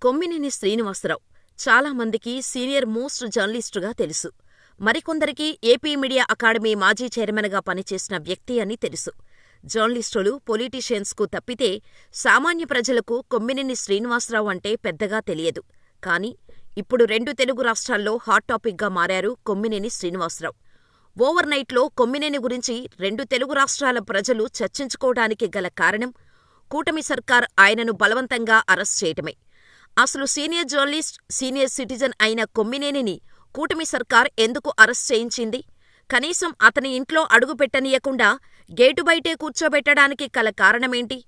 కొమ్మినేని శ్రీనివాసరావు చాలా మందికి senior most జర్నలిస్టుగా తెలుసు. మరికొందరికి ఏపీ మీడియా అకాడమీ మాజీ చైర్మన్గా పనిచేసిన వ్యక్తి అని తెలుసు. జర్నలిస్టులు, పొలిటీషియన్స్కు తప్పితే సామాన్య ప్రజలకు కొమ్మినేని శ్రీనివాసరావు అంటే పెద్దగా తెలియదు. కానీ ఇప్పుడు 2 తెలుగు రాష్ట్రాల్లో హాట్ టాపిక్గా మారారు కొమ్మినేని శ్రీనివాసరావు. ఓవర్ నైట్లో కొమ్మినేని గురించి 2 తెలుగు రాష్ట్రాల ప్రజలు చర్చించుకోవడానికి గల కారణం కూటమి సర్కార్ ఆయనను బలవంతంగా అరెస్ట్ చేయటమే. అసలు సీనియర్ జర్నలిస్ట్, సీనియర్ సిటిజన్ అయిన కొమ్మినేనిని కూటమి సర్కార్ ఎందుకు అరెస్ట్ చేయించింది? కనీసం అతని ఇంట్లో అడుగుపెట్టనీయకుండా గేటు బయటే కూర్చోబెట్టడానికి గల కారణమేంటి?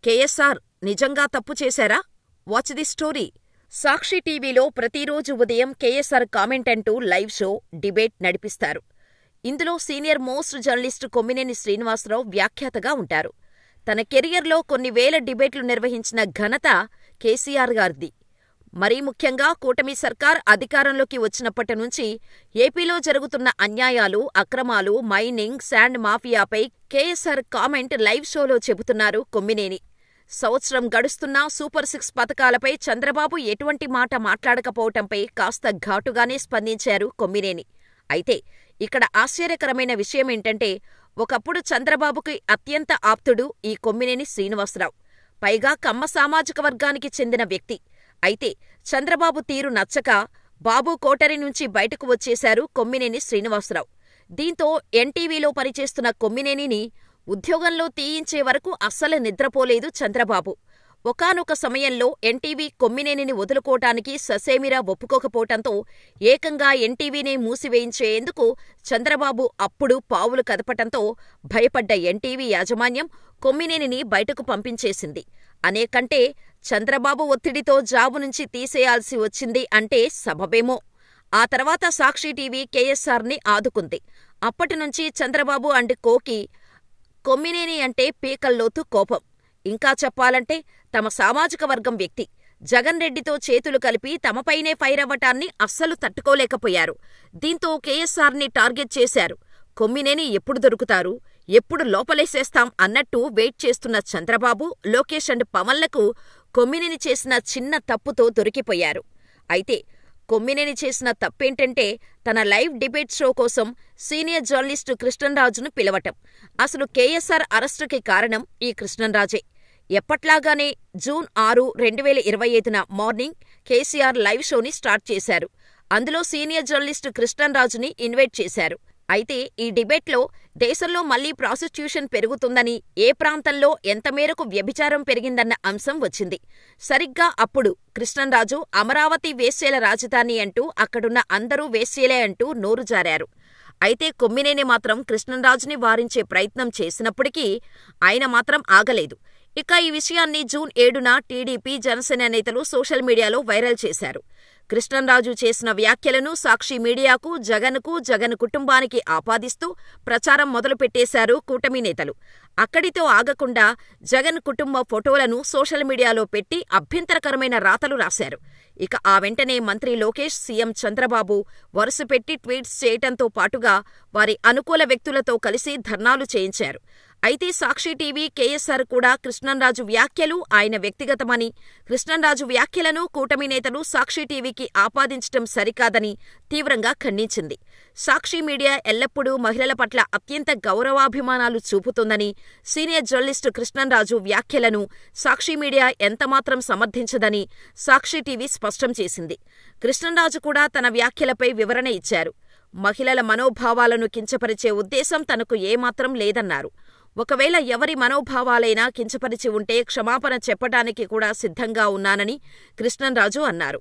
కేఎస్ఆర్ నిజంగా తప్పు చేశారా? Watch the story. సాక్షి టీవీలో ప్రతిరోజు ఉదయం కేఎస్ఆర్ కామెంట్ అంటూ లైవ్ షో, డిబేట్ నడిపిస్తారు. ఇందులో senior most journalist Kommineni Srinivasarao వ్యాఖ్యాతగా ఉంటారు. తన కెరియర్లో కొన్ని వేల డిబేట్లు నిర్వహించిన ఘనత కేసీఆర్ గారిది. మరీ ముఖ్యంగా కూటమి సర్కార్ అధికారంలోకి వచ్చినప్పటి నుంచి ఏపీలో జరుగుతున్న అన్యాయాలు, అక్రమాలు, మైనింగ్, శాండ్ మాఫియాపై కేఎస్ఆర్ కామెంట్ లైవ్ షోలో చెబుతున్నారు కొమ్మినేని. సంవత్సరం గడుస్తున్నా సూపర్ 6 పథకాలపై చంద్రబాబు ఎటువంటి మాట మాట్లాడకపోవటంపై కాస్త ఘాటుగానే స్పందించారు కొమ్మినేని. అయితే ఇక్కడ ఆశ్చర్యకరమైన విషయమేంటంటే, ఒకప్పుడు చంద్రబాబుకి అత్యంత ఆప్తుడు ఈ కొమ్మినేని శ్రీనివాసరావు. పైగా కమ్మ సామాజిక వర్గానికి చెందిన వ్యక్తి. అయితే చంద్రబాబు తీరు నచ్చక బాబు కోటరీ నుంచి బయటకు వచ్చేశారు కొమ్మినేని శ్రీనివాసరావు. దీంతో ఎన్టీవీలో పనిచేస్తున్న కొమ్మినేనిని ఉద్యోగంలో తీయించే వరకు అస్సలు నిద్రపోలేదు చంద్రబాబు. ఒకానొక సమయంలో ఎన్టీవీ కొమ్మినేనిని వదులుకోటానికి ససేమిరా ఒప్పుకోకపోవటంతో ఏకంగా ఎన్టీవీనే మూసివేయించేందుకు చంద్రబాబు అప్పుడు పావులు కదపటంతో భయపడ్డ ఎన్టీవీ యాజమాన్యం కొమ్మినేనిని బయటకు పంపించేసింది. అనేకంటే చంద్రబాబు ఒత్తిడితో జాబు నుంచి తీసేయాల్సి వచ్చింది అంటే సబబేమో. ఆ తర్వాత సాక్షి టీవీ కేఎస్ఆర్ని ఆదుకుంది. అప్పటినుంచి చంద్రబాబు అండ్ కోకి కొమ్మినేని అంటే పీకల్లోతు కోపం. ఇంకా చెప్పాలంటే తమ సామాజిక వర్గం వ్యక్తి. జగన్ రెడ్డితో చేతులు కలిపి తమపైనే ఫైర్ అవ్వటాన్ని అస్సలు తట్టుకోలేకపోయారు. దీంతో కేఎస్ఆర్ని టార్గెట్ చేశారు. కొమ్మినేని ఎప్పుడు దొరుకుతారు, ఎప్పుడు లోపలేసేస్తాం అన్నట్టు వెయిట్ చేస్తున్న చంద్రబాబు, లోకేష్ అండ్ పవన్లకు కొమ్మినేని చేసిన చిన్న తప్పుతో దొరికిపోయారు. అయితే కొమ్మినేని చేసిన తప్పేంటంటే తన లైవ్ డిబేట్ షో కోసం సీనియర్ జర్నలిస్టు కృష్ణంరాజును పిలవటం. అసలు కేఎస్ఆర్ అరెస్టుకి కారణం ఈ కృష్ణంరాజే. ఎప్పట్లాగానే జూన్ 6, 2025న మార్నింగ్ కేసీఆర్ లైవ్ షోని స్టార్ట్ చేశారు. అందులో సీనియర్ జర్నలిస్టు కృష్ణంరాజుని ఇన్వైట్ చేశారు. అయితే ఈ డిబేట్లో దేశంలో మళ్లీ ప్రాసిక్యూషన్ పెరుగుతుందని, ఏ ప్రాంతంలో ఎంత మేరకు వ్యభిచారం పెరిగిందన్న అంశం వచ్చింది. సరిగ్గా అప్పుడు కృష్ణంరాజు అమరావతి వేశ్యల రాజధాని అంటూ అక్కడున్న అందరూ వేశ్యలే అంటూ నోరు జారారు. అయితే కొమ్మినేని మాత్రం కృష్ణంరాజుని వారించే ప్రయత్నం చేసినప్పటికీ ఆయన మాత్రం ఆగలేదు. ఇక ఈ విషయాన్ని జూన్ 7న టీడీపీ, జనసేన నేతలు సోషల్ మీడియాలో వైరల్ చేశారు. కృష్ణంరాజు చేసిన వ్యాఖ్యలను సాక్షి మీడియాకు, జగన్ కుటుంబానికి ఆపాదిస్తూ ప్రచారం మొదలుపెట్టేశారు కూటమి నేతలు. అక్కడితో ఆగకుండా జగన్ కుటుంబ ఫోటోలను సోషల్ మీడియాలో పెట్టి అభ్యంతరకరమైన రాతలు రాశారు. ఇక ఆ వెంటనే మంత్రి లోకేష్, సీఎం చంద్రబాబు వరుసపెట్టి ట్వీట్స్ చేయటంతో పాటుగా వారి అనుకూల వ్యక్తులతో కలిసి ధర్నాలు చేయించారు. అయితే సాక్షి టీవీ, కేఎస్ఆర్ కూడా కృష్ణంరాజు వ్యాఖ్యలు ఆయన వ్యక్తిగతమని, కృష్ణంరాజు వ్యాఖ్యలను కూటమి నేతలు సాక్షి టీవీకి ఆపాదించటం సరికాదని తీవ్రంగా ఖండించింది. సాక్షి మీడియా ఎల్లప్పుడూ మహిళల పట్ల అత్యంత గౌరవాభిమానాలు చూపుతుందని, సీనియర్ జర్నలిస్టు కృష్ణంరాజు వ్యాఖ్యలను సాక్షి మీడియా ఎంతమాత్రం సమర్థించదని సాక్షి టీవీ స్పష్టం చేసింది. కృష్ణంరాజు కూడా తన వ్యాఖ్యలపై వివరణ ఇచ్చారు. మహిళల మనోభావాలను కించపరిచే ఉద్దేశం తనకు ఏమాత్రం లేదన్నారు. ఒకవేళ ఎవరి మనోభావాలైనా కించపరిచి ఉంటే క్షమాపణ చెప్పటానికి కూడా సిద్ధంగా ఉన్నానని కృష్ణంరాజు అన్నారు.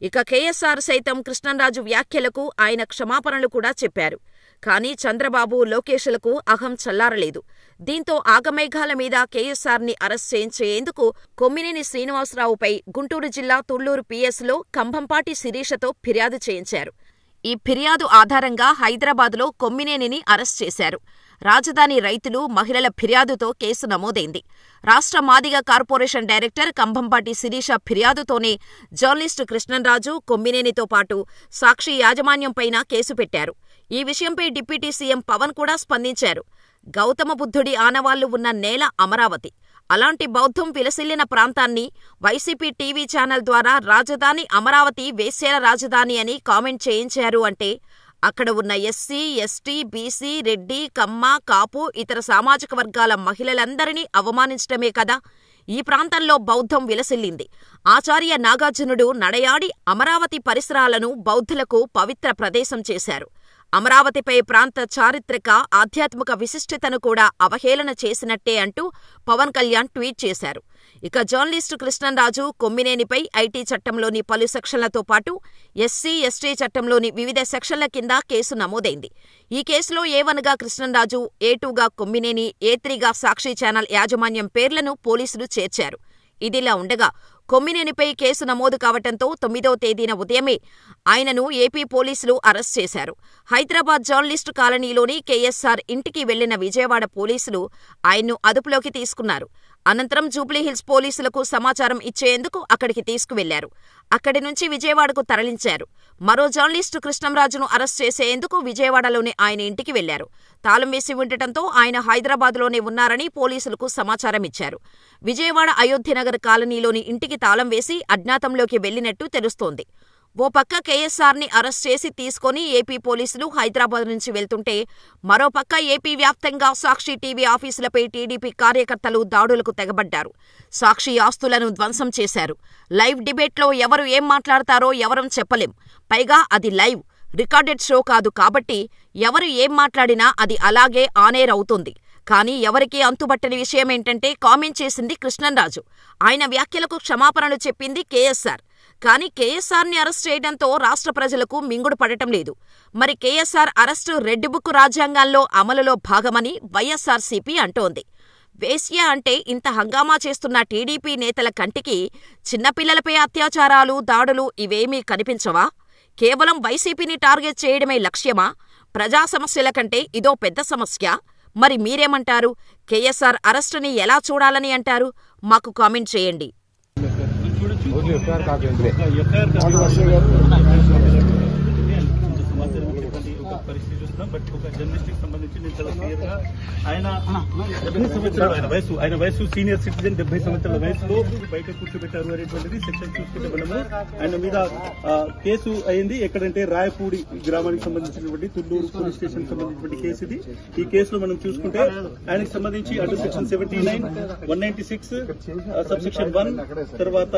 ఇక కేఎస్ఆర్ సైతం కృష్ణంరాజు వ్యాఖ్యలకు ఆయన క్షమాపణలు కూడా చెప్పారు. కానీ చంద్రబాబు, లోకేష్లకు అహం చల్లారలేదు. దీంతో ఆగమేఘాల మీద కేఎస్ఆర్ని అరెస్ట్ చేయించేందుకు కొమ్మినేని శ్రీనివాసరావుపై గుంటూరు జిల్లా తుళ్లూరు పిఎస్లో కంభంపాటి శిరీషతో ఫిర్యాదు చేయించారు. ఈ ఫిర్యాదు ఆధారంగా హైదరాబాద్లో కొమ్మినేనిని అరెస్ట్ చేశారు. రాజధాని రైతులు, మహిళల ఫిర్యాదుతో కేసు నమోదైంది. రాష్ట్ర మాదిగ కార్పొరేషన్ డైరెక్టర్ కంభంపాటి శిరీష ఫిర్యాదుతోనే జర్నలిస్టు కృష్ణంరాజు, కొమ్మినేనితో పాటు సాక్షి యాజమాన్యంపైన కేసు పెట్టారు. ఈ విషయంపై డిప్యూటీ సీఎం పవన్ కూడా స్పందించారు. గౌతమ బుద్ధుడి ఆనవాళ్లు ఉన్న నేల అమరావతి. అలాంటి బౌద్ధం విలసిల్లిన ప్రాంతాన్ని వైసీపీ టీవీ ఛానల్ ద్వారా రాజధాని అమరావతి వేశ్యల రాజధాని అని కామెంట్ చేయించారు అంటే అక్కడ ఉన్న ఎస్సీ, ఎస్టీ, బీసీ, రెడ్డి, కమ్మ, కాపు, ఇతర సామాజిక వర్గాల మహిళలందరినీ అవమానించటమే కదా. ఈ ప్రాంతంలో బౌద్ధం విలసిల్లింది. ఆచార్య నాగార్జునుడు నడయాడి అమరావతి పరిసరాలను బౌద్ధులకు పవిత్ర ప్రదేశం చేశారు. అమరావతిపై ప్రాంత చారిత్రక, ఆధ్యాత్మిక విశిష్టతను కూడా అవహేళన చేసినట్టే అంటూ పవన్ కళ్యాణ్ ట్వీట్ చేశారు. ఇక జర్నలిస్టు కృష్ణంరాజు కొమ్మినేనిపై ఐటీ చట్టంలోని పలు సెక్షన్లతో పాటు ఎస్సీ, ఎస్టీ చట్టంలోని వివిధ సెక్షన్ల కింద కేసు నమోదైంది. ఈ కేసులో A1గా కృష్ణంరాజు, A2గా కొమ్మినేని, A3గా సాక్షి ఛానల్ యాజమాన్యం పేర్లను పోలీసులు చేర్చారు. ఇదిలా ఉండగా కొమ్మినేనిపై కేసు నమోదు కావటంతో 9వ తేదీన ఉదయమే ఆయనను ఏపీ పోలీసులు అరెస్ట్ చేశారు. హైదరాబాద్ జర్నలిస్టు కాలనీలోని కేఎస్ఆర్ ఇంటికి వెళ్లిన విజయవాడ పోలీసులు ఆయన్ను అదుపులోకి తీసుకున్నారు. అనంతరం జూబ్లీహిల్స్ పోలీసులకు సమాచారం ఇచ్చేందుకు అక్కడికి తీసుకువెళ్లారు. అక్కడి నుంచి విజయవాడకు తరలించారు. మరో జర్నలిస్టు కృష్ణంరాజును అరెస్ట్ చేసేందుకు విజయవాడలోని ఆయన ఇంటికి వెళ్లారు. తాళం వేసి ఉండటంతో ఆయన హైదరాబాద్లోనే ఉన్నారని పోలీసులకు సమాచారం ఇచ్చారు. విజయవాడ అయోధ్యనగర్ కాలనీలోని ఇంటికి తాళం వేసి అజ్ఞాతంలోకి వెళ్లినట్టు తెలుస్తోంది. ఓ పక్క కేఎస్ఆర్ని అరెస్ట్ చేసి తీసుకుని ఏపీ పోలీసులు హైదరాబాద్ నుంచి వెళ్తుంటే మరోపక్క ఏపీ వ్యాప్తంగా సాక్షి టీవీ ఆఫీసులపై టీడీపీ కార్యకర్తలు దాడులకు తెగబడ్డారు. సాక్షి ఆస్తులను ధ్వంసం చేశారు. లైవ్ డిబేట్లో ఎవరు ఏం మాట్లాడతారో ఎవరం చెప్పలేం. పైగా అది లైవ్, రికార్డెడ్ షో కాదు కాబట్టి ఎవరు ఏం మాట్లాడినా అది అలాగే ఆనేర్ అవుతుంది. కానీ ఎవరికీ అంతుబట్టని విషయమేంటంటే కామెంట్ చేసింది కృష్ణంరాజు. ఆయన వ్యాఖ్యలకు క్షమాపణలు చెప్పింది కేఎస్ఆర్. కానీ కేఎస్ఆర్ని అరెస్ట్ చేయడంతో రాష్ట్ర ప్రజలకు మింగుడు పడటం లేదు. మరి కేఎస్ఆర్ అరెస్టు రెడ్ బుక్ రాజ్యాంగాల్లో అమలులో భాగమని వైఎస్ఆర్సీపీ అంటోంది. వేశ్య అంటే ఇంత హంగామా చేస్తున్న టీడీపీ నేతల కంటికి చిన్నపిల్లలపై అత్యాచారాలు, దాడులు ఇవేమీ కనిపించవా? కేవలం వైసీపీని టార్గెట్ చేయడమే లక్ష్యమా? ప్రజా సమస్యల కంటే ఇదో పెద్ద సమస్య. మరి మీరేమంటారు? కేఎస్ఆర్ అరెస్టుని ఎలా చూడాలని అంటారు? మాకు కామెంట్ చేయండి. పరిస్థితి చూస్తున్నాం. బట్ ఒక జర్నలిస్ట్ కి సంబంధించి నేను చాలా క్లియర్ గా ఆయన 70 సంవత్సరాల ఆయన వయసు సీనియర్ సిటిజన్ 70 సంవత్సరాల వయసులో బయట కూర్చోబెట్టారు అనేటువంటిది సెక్షన్ చూసుకుంటే మనము ఆయన మీద కేసు అయింది. ఎక్కడంటే రాయపూడి గ్రామానికి సంబంధించినటువంటి తుళ్ళూరు పోలీస్ స్టేషన్ సంబంధించినటువంటి కేసు ఇది. ఈ కేసులో మనం చూసుకుంటే ఆయనకు సంబంధించి అటు సెక్షన్ 79, 196 సబ్సెక్షన్ 1, తర్వాత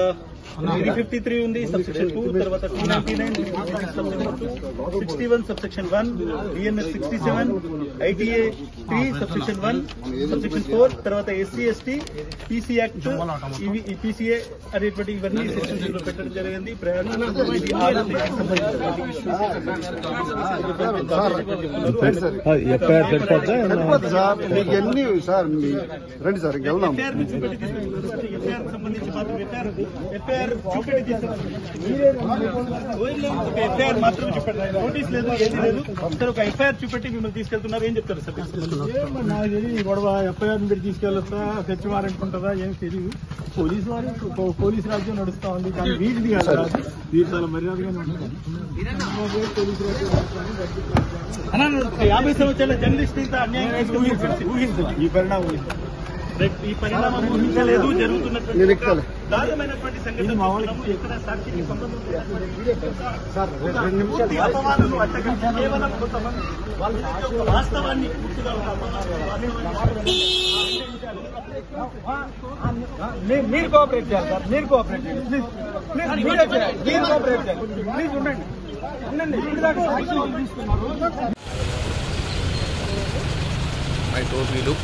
353 ఉంది సబ్సెక్షన్ 2, తర్వాత 299 61 subsection 1, DNS 67, ITA 3 subsection 1, subsection 4, తర్వాత SC ST PC act PCA అనేటువంటి ఇవన్నీ సెక్షన్స్ లో పెట్టడం జరిగింది. సంబంధించి మాత్రం ఎఫ్ఐఆర్ మాత్రం చూపెట్టారు. నోటీస్ లేదు, ఏది లేదు. సార్ ఒక ఎఫ్ఐఆర్ చూపెట్టి మిమ్మల్ని తీసుకెళ్తున్నారు, ఏం చెప్తారు సార్? నాకు తెలియదు గొడవ. ఎఫ్ఐఆర్ మీరు తీసుకెళ్ళొస్తా, తెచ్చివారనుకుంటారా ఏం తెలియదు. పోలీసు రాజ్యం నడుస్తా ఉంది. కానీ వీటిది కదా, వీటి చాలా మర్యాదగానే ఉంటుంది. పోలీసు రాజ్యం 50 సంవత్సరాల జర్నలిస్ట్ ఇంత అన్యాయం ఊహించాలి. ఈ పరిణామం ఊహించలేదు. జరుగుతున్నటువంటి దారుణమైనటువంటి సంఘటన ఎక్కడ సాక్షికి సంబంధం అపవాదులు అట్టగా కేవలం కొంతమంది వాళ్ళ వాస్తవాన్ని పూర్తిగా మీరు కోఆపరేట్ చేయాలి సార్. మీరు కోఆపరేట్ చేయాలి. ప్లీజ్ మీరు కోఆపరేట్ చేయాలి. ప్లీజ్ ఉండండి. I told you, look.